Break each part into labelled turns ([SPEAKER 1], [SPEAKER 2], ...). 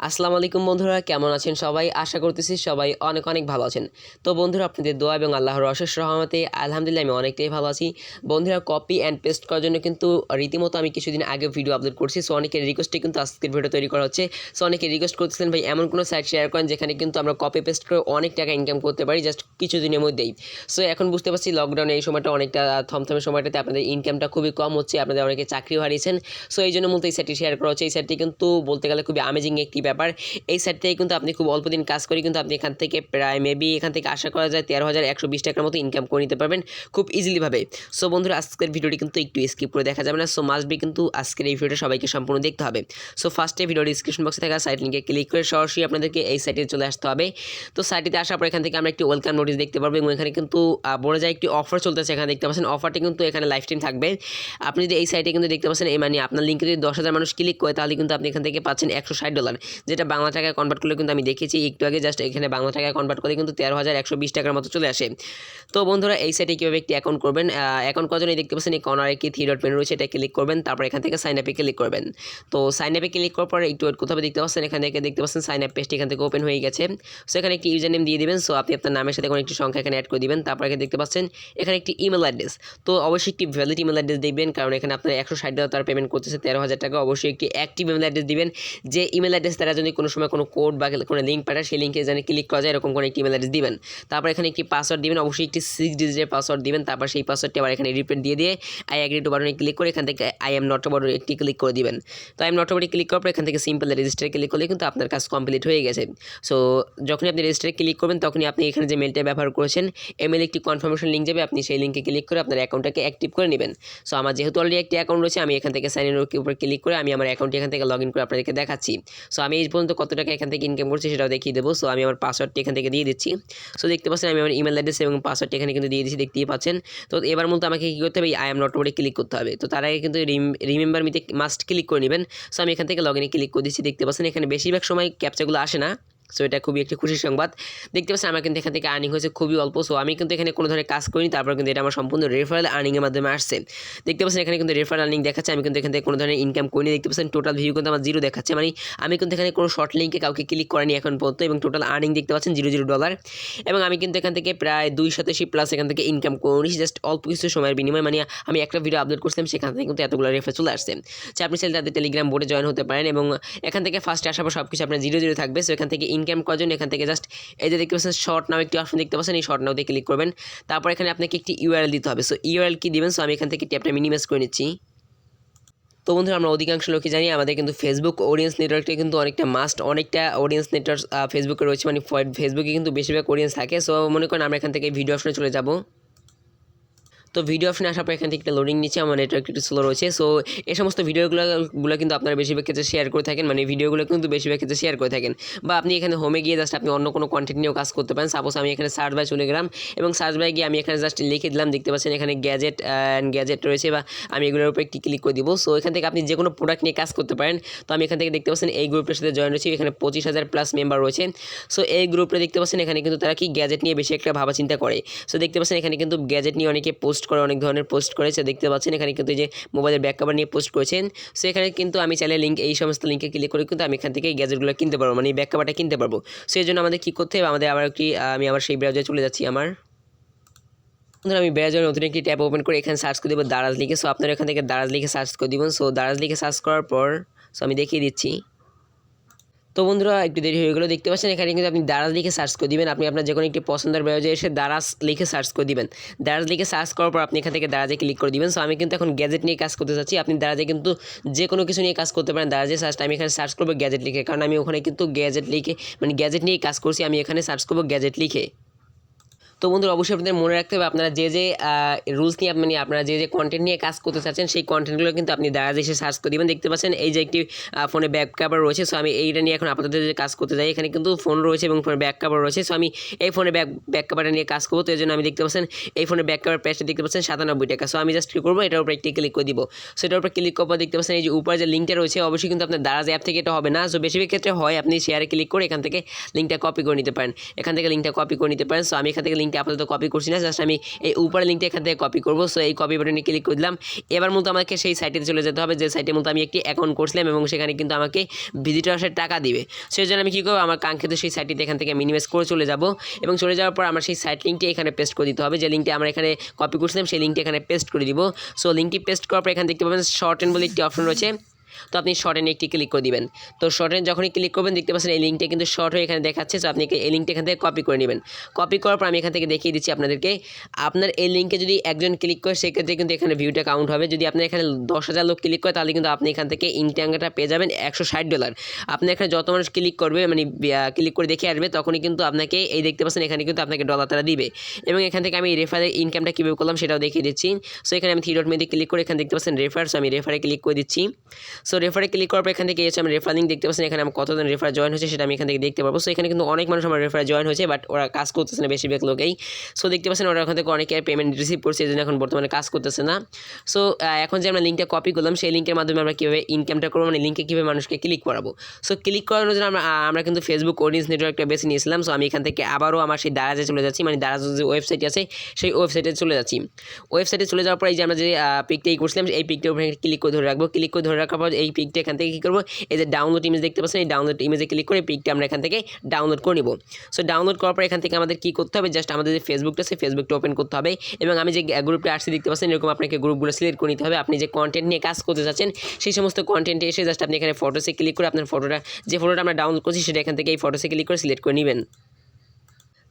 [SPEAKER 1] আসসালামু আলাইকুম বন্ধুরা, কেমন আছেন সবাই? আশা করতেছি সবাই অনেক অনেক ভালো আছেন। তো বন্ধুরা, আপনাদের দোয়া এবং আল্লাহর অশেষ রহমতে আলহামদুলিল্লাহ আমি অনেকটাই ভালো আছি। বন্ধুরা, কপি অ্যান্ড পেস্ট করার জন্য কিন্তু রীতিমতো আমি কিছুদিন আগে ভিডিও আপলোড করছি। সো অনেকের রিকোয়েস্টে কিন্তু আজকের ভিডিও তৈরি করা হচ্ছে। সো অনেকে রিকোয়েস্ট করতেছিলেন, ভাই এমন কোনো সাইট শেয়ার করেন যেখানে কিন্তু আমরা কপি পেস্ট করে অনেক টাকা ইনকাম করতে পারি জাস্ট কিছুদিনের মধ্যেই। সো এখন বুঝতে পারছি লকডাউনে এই সময়টা অনেকটা থমথমে সময়টাতে আপনাদের ইনকামটা খুবই কম হচ্ছে, আপনাদের অনেকে চাকরিও হারিয়েছেন। সো এই জন্য মূলত এই সাইটটি শেয়ার করা হচ্ছে। এই সাইটটি কিন্তু বলতে গেলে খুবই আমেজিং একটি ব্যাপার। এই সাইট থেকে কিন্তু আপনি খুব অল্প দিন কাজ করে কিন্তু আপনি এখান থেকে প্রায় মেবি এখান থেকে আশা করা যায় 13,120 টাকার মতো ইনকাম করে নিতে পারবেন খুব ইজিলিভাবে। সো বন্ধুরা, আজকের ভিডিওটি কিন্তু একটু স্কিপ করে দেখা যাবে না। সো মাস্ট বি কিন্তু আজকের এই ভিডিওটা সবাইকে সম্পূর্ণ দেখতে হবে। সো ফার্স্টে ভিডিও ডিসক্রিপশন বক্সে থাকা সাইট লিঙ্কে ক্লিক করে সরাসরি আপনাদেরকে এই সাইটে চলে আসতে হবে। তো সাইটটিতে আসার পর এখান থেকে আমরা একটি ওয়েলকাম নোটিস দেখতে পারবো এবং এখানে কিন্তু বলে যায় একটি অফার চলতেছে। এখানে দেখতে পাচ্ছেন অফারটি কিন্তু এখানে লাইফ টাইম থাকবে। আপনি যদি এই সাইটে কিন্তু দেখতে পাচ্ছেন এই মানে আপনার লিঙ্কে যদি 10,000 মানুষ ক্লিক করে তাহলে কিন্তু আপনি এখান থেকে পাচ্ছেন $160, যেটা বাংলা টাকায় কনভার্ট করলে কিন্তু আমি দেখেছি একটু আগে জাস্ট এখানে বাংলা টাকায় কনভার্ট করে কিন্তু 13,120 টাকার মতো চলে আসে। তো বন্ধুরা, এই সাইটে কীভাবে একটি অ্যাকাউন্ট করবেন, অ্যাকাউন্ট করার জন্য দেখতে পাচ্ছেন এই কর্নারে একটি 3 ডট মেনু রয়েছে, এটা ক্লিক করবেন। তারপর এখান থেকে সাইন আপে ক্লিক করবেন। তো সাইন আপে ক্লিক করার পর একটু ওয়েট করতে হবে। দেখতে পাচ্ছেন এখান থেকে দেখতে পাচ্ছেন সাইন আপ পেজটি এখান থেকে ওপেন হয়ে গেছে। সো এখানে একটি ইউজার নেম দিয়ে দিবেন। সো আপনি আপনার নামের সাথে কোনো একটি সংখ্যা এখানে অ্যাড করে দিবেন। তারপর এখানে দেখতে পাচ্ছেন এখানে একটি ইমেল অ্যাড্রেস। তো অবশ্যই একটি ভ্যালিড ইমেল অ্যাড্রেস দিবেন, কারণ এখানে আপনার $160 তারা পেমেন্ট করতেছে 13,000 টাকা। অবশ্যই একটি অ্যাক্টিভ ইমেল অ্যাড্রেস দিবেন, যে ইমেল অ্যাড্রেস তারা যদি কোনো সময় কোনো কোড বা কোনো লিঙ্ক পাঠায় সেই লিঙ্কে যেন ক্লিক করা যায় এরকম কোনো একটি ইমেল অ্যাড্রেস দিবেন। তারপর এখানে একটি পাসওয়ার্ড দিবেন, অবশ্যই একটি 6 ডিজিটের পাসওয়ার্ড দিবেন। তারপর সেই পাসওয়ার্ডটি আবার এখানে রিপিট দিয়ে আই এগ্রি টু বাটনে ক্লিক করে এখান থেকে আই এম নট বাটনে একটি ক্লিক করে দিবেন। তো আই এম নট বাটনে ক্লিক করার পর এখান থেকে সিম্পল রেজিস্টারে ক্লিক করলে কিন্তু আপনার কাজ কমপ্লিট হয়ে গেছে। সো যখনই আপনি রেজিস্টারে ক্লিক করবেন তখনই আপনি এখানে যে মেলটা ব্যবহার করেছেন মেলে একটি কনফার্মেশন লিঙ্ক যাবে, আপনি সেই লিঙ্কে ক্লিক করে আপনার অ্যাকাউন্টটাকে অ্যাক্টিভ করে নেবেন। সো আমার যেহেতু অলরেডি একটি অ্যাকাউন্ট রয়েছে, আমি এখান থেকে সাইন ইনের উপর ক্লিক করে আমি আমার অ্যাকাউন্টটি এখান থেকে লগ ইন করে আপনাদেরকে দেখাচ্ছি। সো আমি এই পর্যন্ত কত টাকা এখান থেকে ইনকাম করছি সেটাও দেখিয়ে দেবো। সো আমি আমার পাসওয়ার্ডটি এখান থেকে দিয়ে দিচ্ছি। সো দেখতে পাচ্ছেন আমি আমার ইমেল অ্যাড্রেস এবং পাসওয়ার্ডটি এখানে কিন্তু দিয়ে দিচ্ছি, দেখতেই পাচ্ছেন। তো এবার মূলত আমাকে কী করতে হবে, আই এম নট বোর্ডে ক্লিক করতে হবে। তো তার আগে কিন্তু রিমেম্বার মিতে মাস্ট ক্লিক করে নেবেন। সো আমি এখান থেকে লগ ইনে ক্লিক করে দিচ্ছি। দেখতে পাচ্ছেন এখানে বেশিরভাগ সময় ক্যাপচাগুলো আসে না। সো এটা খুবই একটি খুশির সংবাদ। দেখতে পাচ্ছেন আমার কিন্তু এখান থেকে আর্নিং হয়েছে খুবই অল্প। সো আমি কিন্তু এখানে কোনো ধরনের কাজ করিনি, তারপর কিন্তু এটা আমার সম্পূর্ণ রেফারেল আর্নিংয়ের মাধ্যমে আসছে। দেখতে পাচ্ছেন এখানে কিন্তু রেফারেল আর্নিং দেখাচ্ছে, আমি কিন্তু এখান থেকে কোনো ধরনের ইনকাম করিনি। দেখতে পাচ্ছেন টোটাল ভিউ কিন্তু আমার 0 দেখাচ্ছে, মানে আমি কিন্তু এখানে কোনো শর্ট লিঙ্কে কাউকে ক্লিক করিনি এখন পর্যন্ত, এবং টোটাল আর্নিং দেখতে পাচ্ছেন $0 এবং আমি কিন্তু এখান থেকে প্রায় 287 প্লাস এখান থেকে ইনকাম করেছি জাস্ট অল্প কিছু সময়ের বিনিময়ে। মানে আমি একটা ভিডিও আপলোড করছিলাম সেখান থেকে কিন্তু এতগুলো রেফার চলে আসছে। তো আপনি চাইলে তাদের টেলিগ্রাম বোর্ডে জয়েন হতে পারেন এবং এখান থেকে ফার্স্টে আসার পর সব কিছু আপনার 0 থাকবে। সো এখান থেকে ইনকাম করার জন্য এখান থেকে জাস্ট এই যে দেখতে পাচ্ছেন শর্ট নাও একটি অপশন দেখতে পাচ্ছেন, এই শর্ট নাওতে ক্লিক করবেন। তারপর এখানে আপনাকে একটি ইউআরএল দিতে হবে। সো ইউআরএল কি দিবেন, সো আমি এখান থেকে ট্যাবটা মিনিমাইজ করে নিচ্ছি। তো বন্ধুরা, আমরা অধিকাংশ লোকই জানি আমাদের কিন্তু ফেসবুক অডিয়েন্স নেটওয়ার্কটা কিন্তু অনেকটা মাস্ট, অনেকটা অডিয়েন্স নেটওয়ার্ক ফেসবুকে রয়েছে, মানে ফেসবুকে কিন্তু বেশিরভাগ অডিয়েন্স থাকে। সো মনে করেন আমরা এখান থেকে ভিডিও অপশনে চলে যাব। তো ভিডিও অপশনে আসার পর এখান থেকে একটা লোডিং নিচ্ছে, আমার নেটওয়ার্ক একটু স্লো রয়েছে। সো এই সমস্ত ভিডিওগুলো কিন্তু আপনারা বেশিরভাগ ক্ষেত্রে শেয়ার করে থাকেন, মানে ভিডিওগুলো কিন্তু বেশিরভাগ ক্ষেত্রে শেয়ার করে থাকেন। বা আপনি এখানে হোমে গিয়ে জাস্ট আপনি অন্য কোনো কন্টেন্ট নিয়েও কাজ করতে পারেন। সাপোজ আমি এখানে সার্চ বাই চলে গেলাম এবং সার্চ বাই গিয়ে আমি এখানে জাস্ট লিখে দিলাম। দেখতে পাচ্ছেন এখানে গ্যাজেট রয়েছে, বা আমি এগুলোর উপর একটি ক্লিক করে দিব। সো এখান থেকে আপনি যে কোনো প্রোডাক্ট নিয়ে কাজ করতে পারেন। তো আমি এখান থেকে দেখতে পাচ্ছেন এই গ্রুপের সাথে জয়েন রয়েছে, এখানে 25,000 প্লাস মেম্বার রয়েছে। সো এই গ্রুপে দেখতে পাচ্ছেন এখানে কিন্তু তারা কি গ্যাজেট নিয়ে বেশি একটা ভাবা চিন্তা করে। সো দেখতে পাচ্ছেন এখানে কিন্তু গ্যাজেট নিয়ে অনেকে পোস্ট করে, অনেক ধরনের পোস্ট করেছে। দেখতে পাচ্ছেন এখানে কিন্তু এই যে মোবাইলের ব্যাক কভার নিয়ে পোস্ট করেছেন। সো এখানে কিন্তু আমি চাইলে লিঙ্ক এই সমস্ত লিঙ্কে ক্লিক করে কিন্তু আমি এখান থেকে এই গ্যাজেটগুলো কিনতে পারবো, মানে এই ব্যাক কভারটা কিনতে পারবো। সো এই জন্য আমাদের কী করতে হবে, আমাদের আবার একটি আমি আবার সেই ব্রাউজারে চলে যাচ্ছি। আমি ব্রাউজারে নতুন একটি ট্যাব ওপেন করে এখানে সার্চ করে দেবো দারাজ লিখে। সো আপনারা এখান থেকে দারাজ লিখে সার্চ করে দিবেন। সো দারাজ লিখে সার্চ করার পর আমি দেখিয়ে দিচ্ছি। তো বন্ধুরা, একটু দেরি হয়ে গেলো। দেখতে পাচ্ছেন এখানে কিন্তু আপনি দারাজ লিখে সার্চ করে দিবেন। আপনি আপনার যে কোনো একটি পছন্দের ব্রাউজারে এসে দারাজ লিখে সার্চ করে দিবেন। দারাজ লিখে সার্চ করার পর আপনি এখান থেকে দারাজে ক্লিক করে দিবেন। সো আমি কিন্তু এখন গ্যাজেট নিয়ে কাজ করতে চাচ্ছি। আপনি দারাজে কিন্তু যে কোনো কিছু নিয়ে কাজ করতে পারেন। দারাজে সার্চটা আমি এখানে সার্চ করবো গ্যাজেট লিখে, কারণ আমি ওখানে কিন্তু গ্যাজেট লিখে মানে গ্যাজেট নিয়ে কাজ করছি। আমি এখানে সার্চ করবো গ্যাজেট লিখে। তো বন্ধুরা, অবশ্যই আপনাদের মনে রাখতে হবে আপনারা যে রুলস নিয়ে মানে আপনারা যে কন্টেন্ট নিয়ে কাজ করতে চাচ্ছেন সেই কন্টেন্টগুলো কিন্তু আপনি দারাজে এসে সার্চ করে দেবেন। দেখতে পাচ্ছেন এই যে একটি ফোনে ব্যাক কভার রয়েছে। সো আমি এইটা নিয়ে এখন আপাতত যে কাজ করতে যাই, এখানে কিন্তু ফোন রয়েছে এবং ফোনে ব্যাক কভার রয়েছে। সো আমি এই ফোনে ব্যাক কভারটা নিয়ে কাজ করবো। তো এই জন্য আমি দেখতে পাচ্ছেন এই ফোনে ব্যাক কভার প্রাইসটা দেখতে পাচ্ছেন $97। সো আমি জাস্ট কী করবো, এটার উপর একটি ক্লিক করে দিব। সো এটার উপর ক্লিক করার পর দেখতে পাচ্ছেন এই যে উপরে যে লিঙ্কটা রয়েছে, অবশ্যই কিন্তু আপনার দারাজ অ্যাপ থেকে এটা হবে না। সো বেশিরভাগ ক্ষেত্রে হয় আপনি শেয়ারে ক্লিক করে এখান থেকে লিঙ্কটা কপি করে নিতে পারেন, এখান থেকে লিঙ্কটা কপি করে নিতে পারেন। সো আমি এখান থেকে লিঙ্ক লিঙ্কটা আপাতত কপি করছি না, জাস্ট আমি এই উপরের লিঙ্কটা এখান থেকে কপি করবো। সো এই কপি বাটনে ক্লিক করে দিলাম। এবার মূলত আমাকে সেই সাইটে চলে যেতে হবে, যে সাইটে মূলত আমি একটি অ্যাকাউন্ট করছিলাম এবং সেখানে কিন্তু আমাকে ভিজিটরসের টাকা দিবে। সেই জন্য আমি কী করবো, আমার কাঙ্ক্ষিত সেই সাইটটিতে এখান থেকে মিনিমাইজ করে চলে যাব এবং চলে যাওয়ার পর আমার সেই সাইট লিঙ্কটি এখানে পেস্ট করে দিতে হবে। যে লিঙ্কটি আমরা এখানে কপি করছিলাম সেই লিঙ্কটি এখানে পেস্ট করে দিব। সো লিঙ্কটি পেস্ট করার পর এখানে দেখতে পাবেন শর্ট এন্ড বলে একটি অপশন রয়েছে, তো আপনি শর্ট এন্ড একটি ক্লিক করে দিবেন। তো শর্ট এন্ড যখনই ক্লিক করবেন দেখতে পাচ্ছেন এই লিঙ্কটা কিন্তু শর্ট হয়ে এখানে দেখাচ্ছে। সো আপনি এই লিঙ্কটা এখান থেকে কপি করে নেবেন। কপি করার পর আমি এখান থেকে দেখিয়ে দিচ্ছি আপনাদেরকে, আপনার এই লিঙ্কে যদি একজন ক্লিক করে সেক্ষেত্রে কিন্তু এখানে ভিউটা কাউন্ট হবে। যদি আপনার এখানে 10,000 লোক ক্লিক করে তাহলে কিন্তু আপনি এখান থেকে ইনকামটা পেয়ে যাবেন $160। আপনি এখানে যত মানুষ ক্লিক করবে মানে ক্লিক করে দেখে আসবে তখনই কিন্তু আপনাকে এই দেখতে পাচ্ছেন এখানে কিন্তু আপনাকে ডলার তারা দিবে। এবং এখান থেকে আমি রেফারের ইনকামটা কীভাবে করলাম সেটাও দেখিয়ে দিচ্ছি। সো এখানে আমি 3 ডট মেনুতে ক্লিক করে এখানে দেখতে পাচ্ছেন রেফার, সো আমি রেফারে ক্লিক করে দিচ্ছি। সো রেফারে ক্লিক করার পর এখান থেকে এসে আমি রেফার লিঙ্ক দেখতে পাচ্ছেন, এখানে আমার কতজন রেফার জয়েন হয়েছে সেটা আমি এখান থেকে দেখতে পারবো। সো এখানে কিন্তু অনেক মানুষ আমার রেফারে জয়েন হয়েছে, বাট ওরা কাজ করতেছে না বেশিরভাগ লোকেই। সো দেখতে পাচ্ছেন ওরা এখান থেকে অনেকে পেমেন্ট রিসিভ করছে, এই জন্য এখন বর্তমানে কাজ করতেছে না। সো এখন যে আমরা লিঙ্কটা কপি করলাম সেই লিঙ্কের মাধ্যমে আমরা কীভাবে ইনকামটা করবো, মানে লিঙ্কে কীভাবে মানুষকে ক্লিক করাবো। সো ক্লিক করানোর জন্য আমরা কিন্তু ফেসবুক অডিয়েন্স নেটওয়ার্কটা বেছে নিয়েছিলাম। সো আমি এখান থেকে আবারও আমার সেই দারাজে চলে যাচ্ছি, মানে দারাজ যে ওয়েবসাইট আছে সেই ওয়েবসাইটে চলে যাচ্ছি। ওয়েবসাইটে চলে যাওয়ার পর এই যে আমরা যে পিকটা করছিলাম এই পিকটার উপরে ক্লিক করে ধরে রাখবো। ক্লিক করে ধরে রাখার পর এই পিকটা এখান থেকে কী করবো, এই যে ডাউনলোড ইমেজ দেখতে পাচ্ছেন এই ডাউনলোড ইমেজে ক্লিক করে পিকটা আমরা এখান থেকে ডাউনলোড করে নিব। সো ডাউনলোড করার পর এখান থেকে আমাদের কী করতে হবে, জাস্ট আমাদের যে ফেসবুকটা আছে ফেসবুকটা ওপেন করতে হবে এবং আমি যে গ্রুপটা আসছি দেখতে পাচ্ছেন এরকম আপনাকে গ্রুপগুলো সিলেক্ট করে নিতে হবে। আপনি যে কন্টেন্ট নিয়ে কাজ করতে চাচ্ছেন সেই সমস্ত কন্টেন্টে এসে জাস্ট আপনি এখানে ফটোসে ক্লিক করে আপনার ফটোটা যে ফটোটা আমরা ডাউনলোড করছি সেটা এখান থেকে এই ফটোসে ক্লিক করে সিলেক্ট করে নেবেন।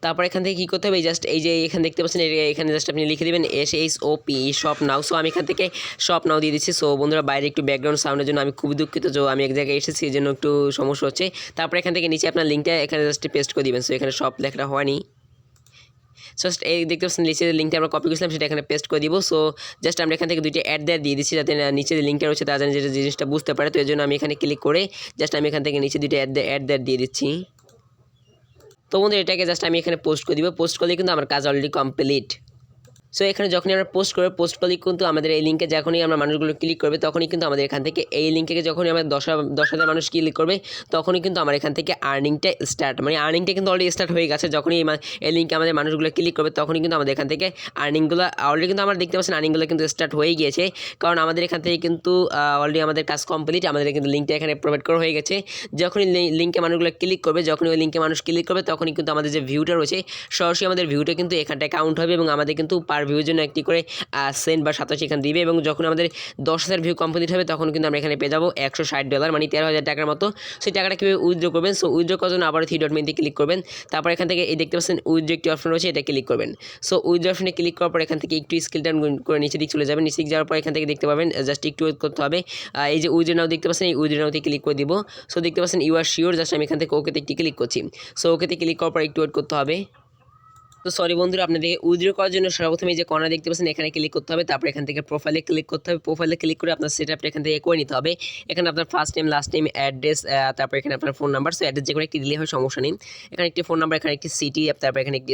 [SPEAKER 1] তারপর এখান থেকে কী করতে হবে, জাস্ট এই যে এখানে দেখতে পাচ্ছেন এখানে জাস্ট আপনি লিখে দেবেন SHOP শপ নাও। সো আমি এখান থেকে শপ নাও দিয়ে দিচ্ছি। সো বন্ধুরা বাইরে একটু ব্যাকগ্রাউন্ড সাউন্ডের জন্য আমি খুবই দুঃখিত, যে আমি এক জায়গায় এসেছি এই জন্য একটু সমস্যা হচ্ছে। তারপর এখান থেকে নিচে আপনার লিঙ্কটা এখানে জাস্ট পেস্ট করে দিবেন। সো এখানে শপ লেখাটা হয়নি, জাস্ট এই দেখতে পাচ্ছেন নিচে যে লিঙ্কটা আমরা কপি করেছিলাম সেটা এখানে পেস্ট করে দিব। সো জাস্ট আমরা এখান থেকে দুইটা অ্যাড দিয়ে দিচ্ছি যাতে নিচে যে লিঙ্কটা রয়েছে তারা যেন যে জিনিসটা বুঝতে পারে। তো এই জন্য আমি এখানে ক্লিক করে জাস্ট আমি এখান থেকে নিচে দুইটা অ্যাড দিয়ে দিচ্ছি। তো বন্ধু এটাকে জাস্ট আমি এখানে পোস্ট করে দিব। পোস্ট করলে কিন্তু আমার কাজ অলরেডি কমপ্লিট। সো এখানে যখনই আমরা পোস্ট করলে কিন্তু আমাদের এই লিঙ্কে যখনই আমরা মানুষগুলো ক্লিক করবে তখনই কিন্তু আমাদের এখান থেকে এই লিঙ্কে যখনই আমাদের 10,000 মানুষ ক্লিক করবে তখনই কিন্তু আমার এখান থেকে আর্নিংটা স্টার্ট, মানে আর্নিংটা কিন্তু অলরেডি স্টার্ট হয়ে গেছে। যখনই এই লিঙ্কে আমাদের মানুষগুলো ক্লিক করবে তখনই কিন্তু আমাদের এখান থেকে আর্নিংগুলো অলরেডি কিন্তু আমরা দেখতে পাচ্ছেন আর্নিংগুলো কিন্তু স্টার্ট হয়ে গিয়েছে, কারণ আমাদের এখান থেকে কিন্তু অলরেডি আমাদের কাজ কমপ্লিট। আমাদের কিন্তু লিঙ্কটা এখানে প্রোভাইড করা হয়ে গেছে। যখনই লিঙ্কে মানুষগুলো ক্লিক করবে, যখনই ওই লিঙ্কে মানুষ ক্লিক করবে তখনই কিন্তু আমাদের যে ভিউটা রয়েছে সরাসরি আমাদের ভিউটা কিন্তু এখানটায় কাউন্ট হবে এবং আমাদের কিন্তু পার ভিউর জন্য একটি করে সেন্ট বা 27 এখানে দিবে। এবং যখন আমাদের 10,000 ভিউ কমপ্লিট হবে তখন কিন্তু আমরা এখানে পেয়ে যাবো $160, মানে 13,000 টাকার মতো। সেই টাকাটা কীভাবে উইথড্র করবেন, সো উইথড্র করার জন্য আবার 3 ডট মেনুতে ক্লিক করবেন। তারপর এখান থেকে এই দেখতে পাচ্ছেন উইথড্র একটি অপশন রয়েছে, এটা ক্লিক করবেন। সো উইথড্র অপশনে ক্লিক করার পর এখান থেকে একটু স্কেল ডাউন করে নিচে দিকে চলে যাবেন। নিচে দিকে যাওয়ার পর এখান থেকে দেখতে পাবেন জাস্ট একটু ওয়েট করতে হবে। এই যে উইথড্র নাও দেখতে পাচ্ছেন এই উইথড্র নাওতে ক্লিক করে দিব। সো দেখতে পাচ্ছেন ইউ আর শিওর, জাস্ট আমি এখান থেকে ওকেতে একটি ক্লিক করছি। সো ওকেতে ক্লিক করার পর একটু ওয়েট করতে হবে। তো সরি বন্ধুরা, আপনাদেরকে উইথড্র করার জন্য সর্বপ্রথমে যে কর্নার দেখতে পাচ্ছেন এখানে ক্লিক করতে হবে। তারপর এখান থেকে প্রোফাইলে ক্লিক করতে হবে। প্রোফাইলে ক্লিক করে আপনার সেটআপটা এখান থেকে করে নিতে হবে। এখানে আপনার first name, last name, address, তারপর এখানে আপনার ফোন নাম্বার। সো অ্যাড্রেস যে কোনো একটি দিলে হয়, সমস্যা নেই। এখানে একটি ফোন নাম্বার, এখানে একটি সিটি, তারপর এখানে একটি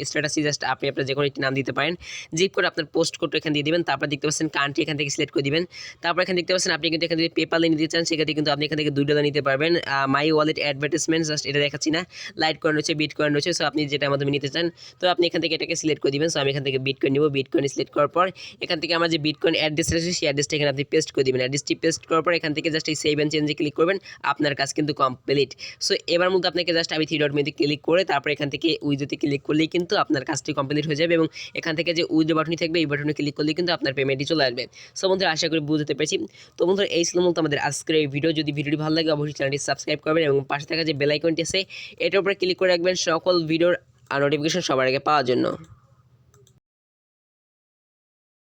[SPEAKER 1] স্ট্যাটাসি জাস্ট আপনি আপনার যে কোনো একটি নাম দিতে পারেন। জিপ করে আপনার পোস্ট কোডটা এখানে দিয়ে দিবেন। তারপর দেখতে পাচ্ছেন কান্ট্রি এখান থেকে সিলেক্ট করে দিবেন। তারপর এখানে দেখতে পাচ্ছেন আপনি কিন্তু এখান থেকে পেপালে নিতে চান সেক্ষেত্রে কিন্তু আপনি এখান থেকে $2 নিতে পারবেন। মাই ওয়ালেট অ্যাডভার্টাইজমেন্ট জাস্ট এটা দেখাচ্ছি না, লাইট কয়েন রয়েছে, বিট কয়েন রয়েছে। সো আপনি যেটা আমাদের নিতে চান তো আপনি এখান থেকে এটাকে সিলেক্ট করে দিবেন। সো আমি এখান থেকে বিটকয়েন নিব। বিটকয়েন সিলেক্ট করার পর এখান থেকে আমার যে বিটকয়েন অ্যাড্রেস আছে সেই অ্যাড্রেসটা এখানে আপনি পেস্ট করে দিবেন। অ্যাড্রেসটি পেস্ট করার পর এখান থেকে জাস্ট এই সেভ এন্ড চেঞ্জে ক্লিক করবেন, আপনার কাজ কিন্তু কমপ্লিট। সো এবার মধ্যে আপনাকে জাস্ট আমি 3 ডট মেনুতে ক্লিক করে তারপর এখান থেকে উইথড্রোতে ক্লিক করলেই কিন্তু আপনার কাজটি কমপ্লিট হয়ে যাবে এবং এখান থেকে যে উইথড্রো বাটনটি থাকবে এই বাটনে ক্লিক করলেই কিন্তু আপনার পেমেন্টটি চলে আসবে। সো বন্ধুরা আশা করি বুঝতে পেরেছি। তো বন্ধুরা এই ছিল মূলত আমাদের আজকের এই ভিডিও। যদি ভিডিওটি ভালো লাগে অবশ্যই চ্যানেলটি সাবস্ক্রাইব করবেন এবং পাশে থাকা যে বেল আইকনটি আছে এটার উপরে ক্লিক করে রাখবেন সকল ভিডিওর নোটিফিকেশন সবার আগে পাওয়ার জন্য।